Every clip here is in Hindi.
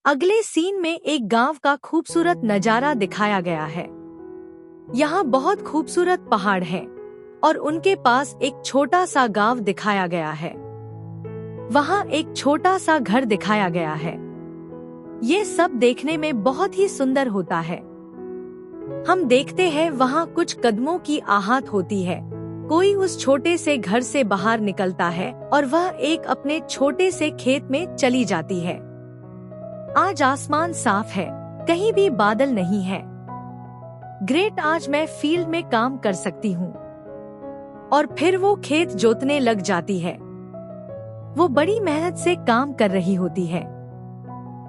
अगले सीन में एक गांव का खूबसूरत नजारा दिखाया गया है। यहाँ बहुत खूबसूरत पहाड़ हैं और उनके पास एक छोटा सा गांव दिखाया गया है। वहाँ एक छोटा सा घर दिखाया गया है। ये सब देखने में बहुत ही सुंदर होता है। हम देखते हैं वहाँ कुछ कदमों की आहट होती है। कोई उस छोटे से घर से बाहर निकलता है और वह एक अपने छोटे से खेत में चली जाती है। आज आसमान साफ है, कहीं भी बादल नहीं है। ग्रेट, आज मैं फील्ड में काम कर सकती हूँ। और फिर वो खेत जोतने लग जाती है। वो बड़ी मेहनत से काम कर रही होती है।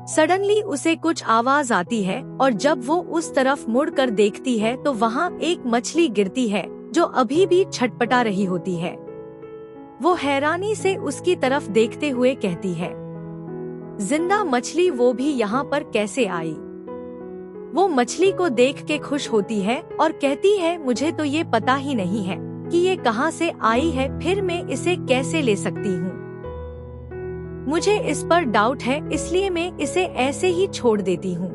सडनली उसे कुछ आवाज आती है और जब वो उस तरफ मुड़कर देखती है तो वहाँ एक मछली गिरती है जो अभी भी छटपटा रही होती है। वो हैरानी से उसकी तरफ देखते हुए कहती है, जिंदा मछली, वो भी यहाँ पर कैसे आई? वो मछली को देख के खुश होती है और कहती है, मुझे तो ये पता ही नहीं है कि ये कहाँ से आई है, फिर मैं इसे कैसे ले सकती हूँ। मुझे इस पर डाउट है, इसलिए मैं इसे ऐसे ही छोड़ देती हूँ।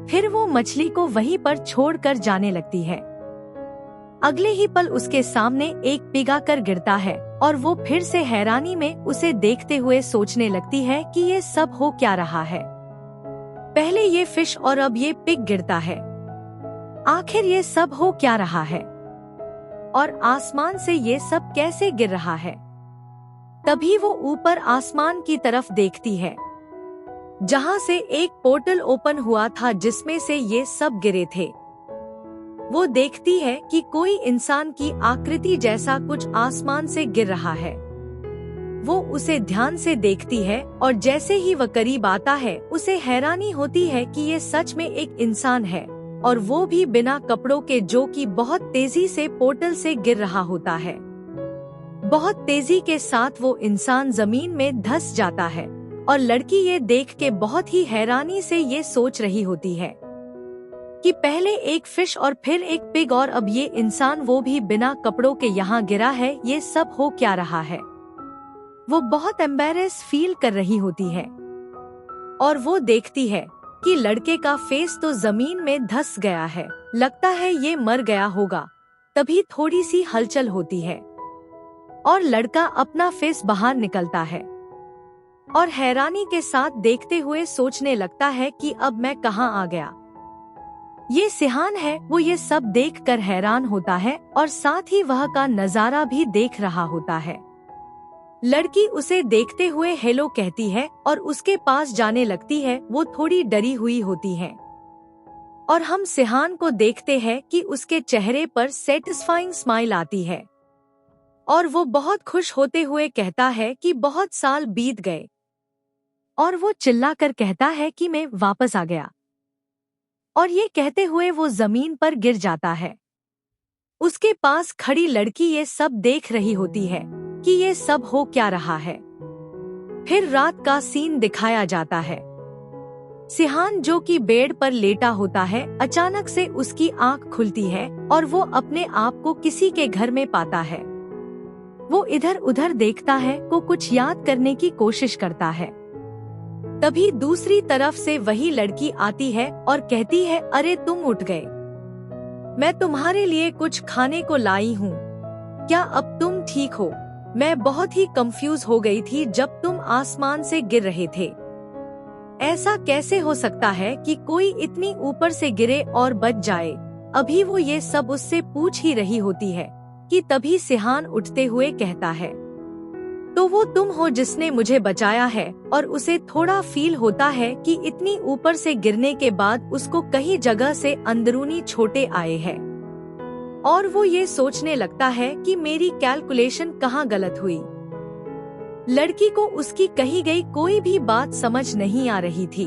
फिर वो मछली को वहीं पर छोड़कर जाने लगती है। अगले ही पल उसके सामने एक पिघा कर गिरता है और वो फिर से हैरानी में उसे देखते हुए सोचने लगती है कि ये सब हो क्या रहा है। पहले ये फिश और अब ये पिग गिरता है। आखिर ये सब हो क्या रहा है और आसमान से ये सब कैसे गिर रहा है? तभी वो ऊपर आसमान की तरफ देखती है, जहाँ से एक पोर्टल ओपन हुआ था जिसमें से ये सब गिरे थे। वो देखती है कि कोई इंसान की आकृति जैसा कुछ आसमान से गिर रहा है। वो उसे ध्यान से देखती है और जैसे ही वह करीब आता है उसे हैरानी होती है कि ये सच में एक इंसान है और वो भी बिना कपड़ों के, जो कि बहुत तेजी से पोर्टल से गिर रहा होता है। बहुत तेजी के साथ वो इंसान जमीन में धंस जाता है और लड़की ये देख के बहुत ही हैरानी से ये सोच रही होती है कि पहले एक फिश और फिर एक पिग और अब ये इंसान, वो भी बिना कपड़ों के यहाँ गिरा है। ये सब हो क्या रहा है? वो बहुत एम्बैरेस फील कर रही होती है और वो देखती है कि लड़के का फेस तो जमीन में धंस गया है। लगता है ये मर गया होगा। तभी थोड़ी सी हलचल होती है और लड़का अपना फेस बाहर निकलता है और हैरानी के साथ देखते हुए सोचने लगता है कि अब मैं कहाँ आ गया। ये सिहान है। वो ये सब देखकर हैरान होता है और साथ ही वह का नजारा भी देख रहा होता है। लड़की उसे देखते हुए हेलो कहती है और उसके पास जाने लगती है। वो थोड़ी डरी हुई होती है और हम सिहान को देखते हैं कि उसके चेहरे पर सेटिस्फाइंग स्माइल आती है और वो बहुत खुश होते हुए कहता है कि बहुत साल बीत गए, और वो चिल्लाकर कहता है कि मैं वापस आ गया। और ये कहते हुए वो जमीन पर गिर जाता है। उसके पास खड़ी लड़की ये सब देख रही होती है कि ये सब हो क्या रहा है। फिर रात का सीन दिखाया जाता है। सिहान, जो कि बेड पर लेटा होता है, अचानक से उसकी आंख खुलती है और वो अपने आप को किसी के घर में पाता है। वो इधर उधर देखता है, को कुछ याद करने की कोशिश करता है। तभी दूसरी तरफ से वही लड़की आती है और कहती है, अरे तुम उठ गए, मैं तुम्हारे लिए कुछ खाने को लाई हूँ। क्या अब तुम ठीक हो? मैं बहुत ही कंफ्यूज हो गई थी जब तुम आसमान से गिर रहे थे। ऐसा कैसे हो सकता है कि कोई इतनी ऊपर से गिरे और बच जाए? अभी वो ये सब उससे पूछ ही रही होती है कि तभी सिहान उठते हुए कहता है, तो वो तुम हो जिसने मुझे बचाया है। और उसे थोड़ा फील होता है कि इतनी ऊपर से गिरने के बाद उसको कहीं जगह से अंदरूनी छोटे आए हैं और वो ये सोचने लगता है कि मेरी कैलकुलेशन कहाँ गलत हुई। लड़की को उसकी कही गई कोई भी बात समझ नहीं आ रही थी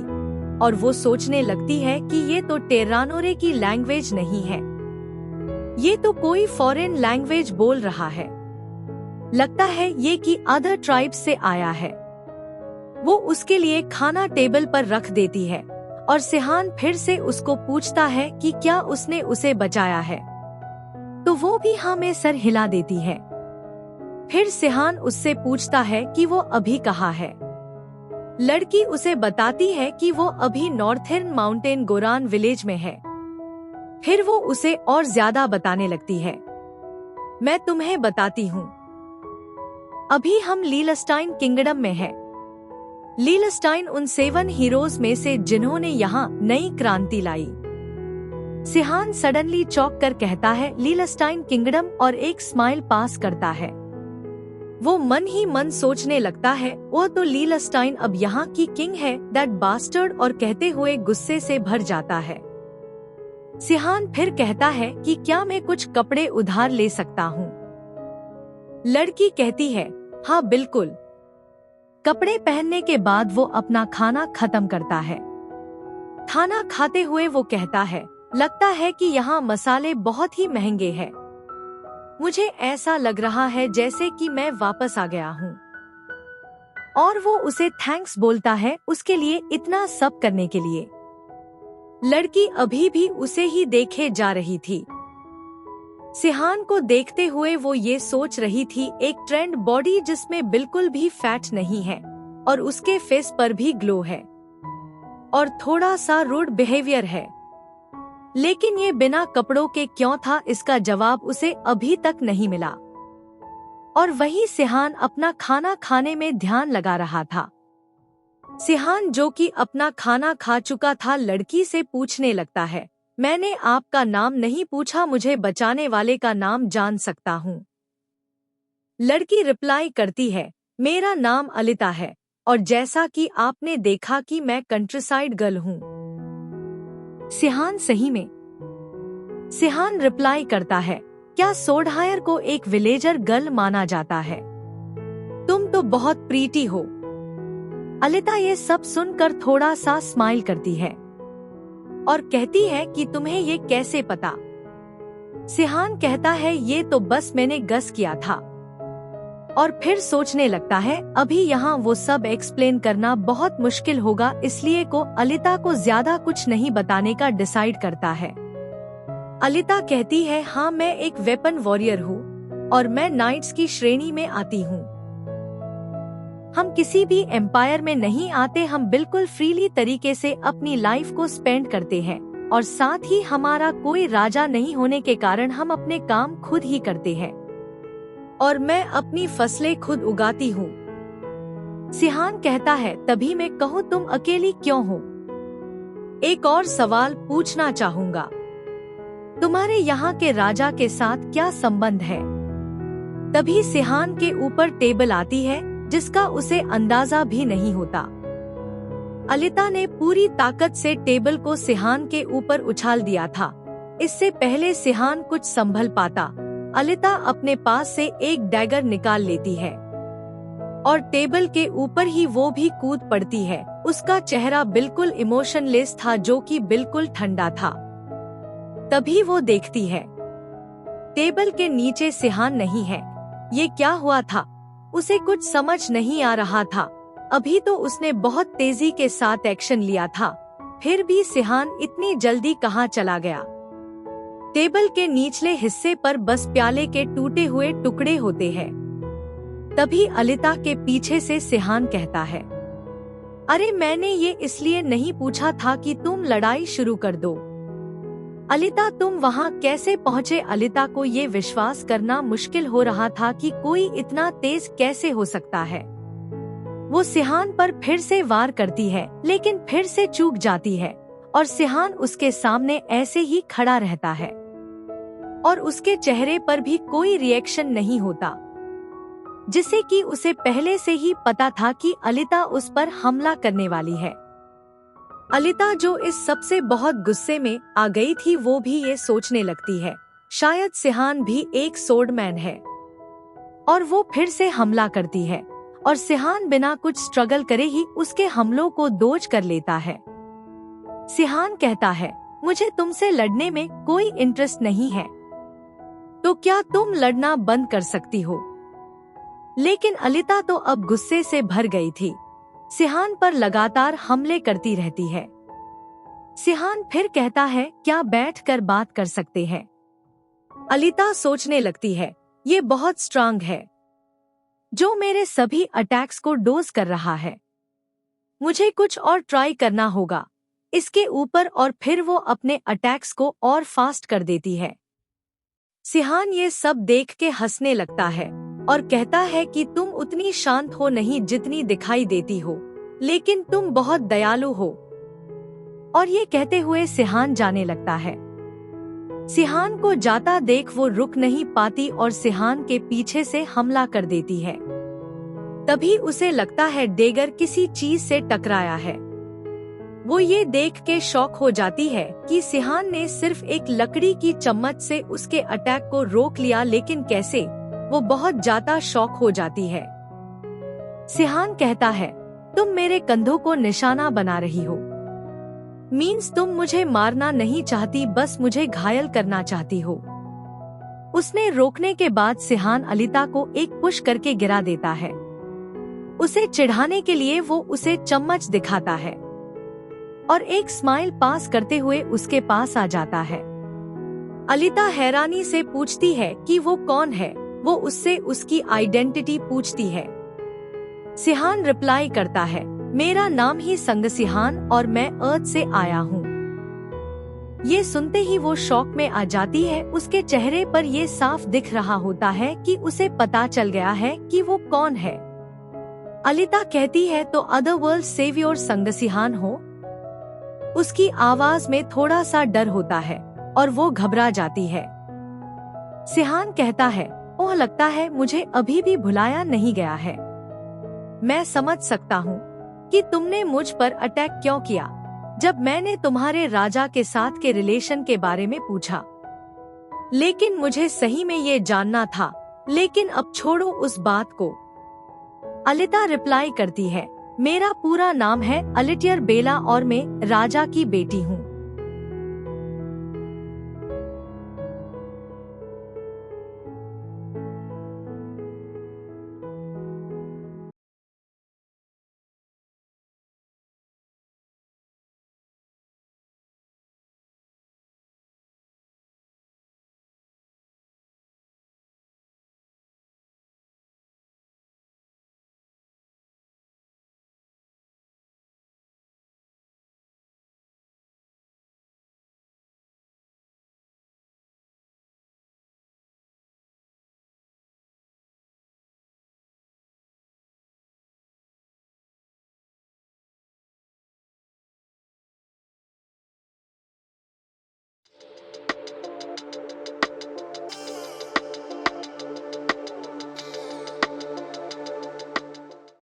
और वो सोचने लगती है कि ये तो टेरानोरे की लैंग्वेज नहीं है, ये तो कोई फॉरेन लैंग्वेज बोल रहा है। लगता है ये कि अदर ट्राइब्स से आया है। वो उसके लिए खाना टेबल पर रख देती है और सिहान फिर से उसको पूछता है कि क्या उसने उसे बचाया है, तो वो भी हाँ में सर हिला देती है। फिर सिहान उससे पूछता है कि वो अभी कहाँ है। लड़की उसे बताती है कि वो अभी नॉर्थर्न माउंटेन गोरान विलेज में है। फिर वो उसे और ज्यादा बताने लगती है। मैं तुम्हें बताती हूँ, अभी हम लीलस्टाइन किंगडम में हैं। लीलस्टाइन उन 7 हीरोज में से जिन्होंने यहाँ नई क्रांति लाई। सिहान सडनली चौंक कर कहता है लीलस्टाइन किंगडम और एक स्माइल पास करता है। वो मन ही मन सोचने लगता है वो तो लीलस्टाइन अब यहाँ की किंग है, दैट बास्टर्ड, और कहते हुए गुस्से से भर जाता है। सिहान फिर कहता है कि क्या मैं कुछ कपड़े उधार ले सकता हूँ। लड़की कहती है हाँ बिल्कुल। कपड़े पहनने के बाद वो अपना खाना खत्म करता है। खाना खाते हुए वो कहता है लगता है कि यहाँ मसाले बहुत ही महंगे हैं। मुझे ऐसा लग रहा है जैसे कि मैं वापस आ गया हूँ। और वो उसे थैंक्स बोलता है उसके लिए इतना सब करने के लिए। लड़की अभी भी उसे ही देखे जा रही थी। सिहान को देखते हुए वो ये सोच रही थी, एक ट्रेंड बॉडी जिसमें बिल्कुल भी फैट नहीं है और उसके फेस पर भी ग्लो है और थोड़ा सा रूड बिहेवियर है। लेकिन ये बिना कपड़ों के क्यों था, इसका जवाब उसे अभी तक नहीं मिला। और वही सिहान अपना खाना खाने में ध्यान लगा रहा था। सिहान जो कि अपना खाना खा चुका था लड़की से पूछने लगता है मैंने आपका नाम नहीं पूछा, मुझे बचाने वाले का नाम जान सकता हूँ। लड़की रिप्लाई करती है मेरा अलिता अलिता है और जैसा कि आपने देखा कि मैं कंट्रीसाइड गर्ल हूँ। सिहान सही में? सिहान रिप्लाई करता है क्या सोडहायर को एक विलेजर गर्ल माना जाता है? तुम तो बहुत प्रीटी हो। अलिता ये सब सुनकर थोड़ा सा स्माइल करती है और कहती है कि तुम्हें ये कैसे पता? सिहान कहता है ये तो बस मैंने गस किया था। और फिर सोचने लगता है अभी यहाँ वो सब एक्सप्लेन करना बहुत मुश्किल होगा, इसलिए को अलिता को ज्यादा कुछ नहीं बताने का डिसाइड करता है। अलिता कहती है हाँ मैं एक वेपन वॉरियर हूँ और मैं नाइट्स की श्रेणी में आती हूँ। हम किसी भी एम्पायर में नहीं आते, हम बिल्कुल फ्रीली तरीके से अपनी लाइफ को स्पेंड करते हैं और साथ ही हमारा कोई राजा नहीं होने के कारण हम अपने काम खुद ही करते हैं और मैं अपनी फसलें खुद उगाती हूँ। सिहान कहता है तभी मैं कहूँ तुम अकेली क्यों हो? एक और सवाल पूछना चाहूँगा, तुम्हारे यहाँ के राजा के साथ क्या संबंध है? तभी सिहान के ऊपर टेबल आती है जिसका उसे अंदाजा भी नहीं होता। अलिता ने पूरी ताकत से टेबल को सिहान के ऊपर उछाल दिया था। इससे पहले सिहान कुछ संभल पाता, अलिता अपने पास से एक डैगर निकाल लेती है और टेबल के ऊपर ही वो भी कूद पड़ती है। उसका चेहरा बिल्कुल इमोशनलेस था जो कि बिल्कुल ठंडा था। तभी वो देखती है टेबल के नीचे सिहान नहीं है। ये क्या हुआ था? उसे कुछ समझ नहीं आ रहा था। अभी तो उसने बहुत तेजी के साथ एक्शन लिया था, फिर भी सिहान इतनी जल्दी कहाँ चला गया? टेबल के निचले हिस्से पर बस प्याले के टूटे हुए टुकड़े होते हैं। तभी अलिता के पीछे से सिहान कहता है अरे मैंने ये इसलिए नहीं पूछा था कि तुम लड़ाई शुरू कर दो। अलिता तुम वहाँ कैसे पहुँचे? अलिता को ये विश्वास करना मुश्किल हो रहा था कि कोई इतना तेज कैसे हो सकता है। वो सिहान पर फिर से वार करती है लेकिन फिर से चूक जाती है और सिहान उसके सामने ऐसे ही खड़ा रहता है और उसके चेहरे पर भी कोई रिएक्शन नहीं होता, जिससे कि उसे पहले से ही पता था कि अलिता उस पर हमला करने वाली है। अलिता जो इस सबसे बहुत गुस्से में आ गई थी वो भी ये सोचने लगती है शायद सिहान भी एक सोर्डमैन है और वो फिर से हमला करती है और सिहान बिना कुछ स्ट्रगल करे ही उसके हमलों को डॉज कर लेता है। सिहान कहता है मुझे तुमसे लड़ने में कोई इंटरेस्ट नहीं है, तो क्या तुम लड़ना बंद कर सकती हो? लेकिन अलिता तो अब गुस्से से भर गई थी। सिहान पर लगातार हमले करती रहती है। सिहान फिर कहता है क्या बैठकर बात कर सकते हैं? अलिता सोचने लगती है ये बहुत स्ट्रांग है जो मेरे सभी अटैक्स को डोज कर रहा है। मुझे कुछ और ट्राई करना होगा इसके ऊपर, और फिर वो अपने अटैक्स को और फास्ट कर देती है। सिहान ये सब देख के हंसने लगता है और कहता है कि तुम उतनी शांत हो नहीं जितनी दिखाई देती हो, लेकिन तुम बहुत दयालु हो। और ये कहते हुए सिहान जाने लगता है। सिहान को जाता देख वो रुक नहीं पाती और सिहान के पीछे से हमला कर देती है। तभी उसे लगता है डेगर किसी चीज से टकराया है। वो ये देख के शॉक हो जाती है कि सिहान ने सिर्फ एक लकड़ी की चम्मच से उसके अटैक को रोक लिया, लेकिन कैसे? वो बहुत ज्यादा शॉक हो जाती है। सिहान कहता है, तुम मेरे कंधों को निशाना बना रही हो। मीन्स तुम मुझे मारना नहीं चाहती, बस मुझे घायल करना चाहती हो। उसने रोकने के बाद सिहान अलिता को एक पुश करके गिरा देता है। उसे चिढ़ाने के लिए वो उसे चम्मच दिखाता है और एक स्माइल पास करते हुए उसके पास आ जाता है। अलिता हैरानी से पूछती है कि वो कौन है। वो उससे उसकी आइडेंटिटी पूछती है। सिहान रिप्लाई करता है, मेरा नाम ही संगसिहान और मैं अर्थ से आया हूँ। ये सुनते ही वो शॉक में आ जाती है। उसके चेहरे पर ये साफ दिख रहा होता है कि उसे पता चल गया है कि वो कौन है। अलिता कहती है, तो अदर वर्ल्ड सेवियर संगसिहान हो? उसकी आवाज में थोड़ा सा डर होता है और वो घबरा जाती है। सिहान कहता है, ओह लगता है मुझे अभी भी भुलाया नहीं गया है। मैं समझ सकता हूँ कि तुमने मुझ पर अटैक क्यों किया जब मैंने तुम्हारे राजा के साथ के रिलेशन के बारे में पूछा, लेकिन मुझे सही में ये जानना था। लेकिन अब छोड़ो उस बात को। अलिता रिप्लाई करती है, मेरा पूरा नाम है अलिटियर बेला और मैं राजा की बेटी हूँ।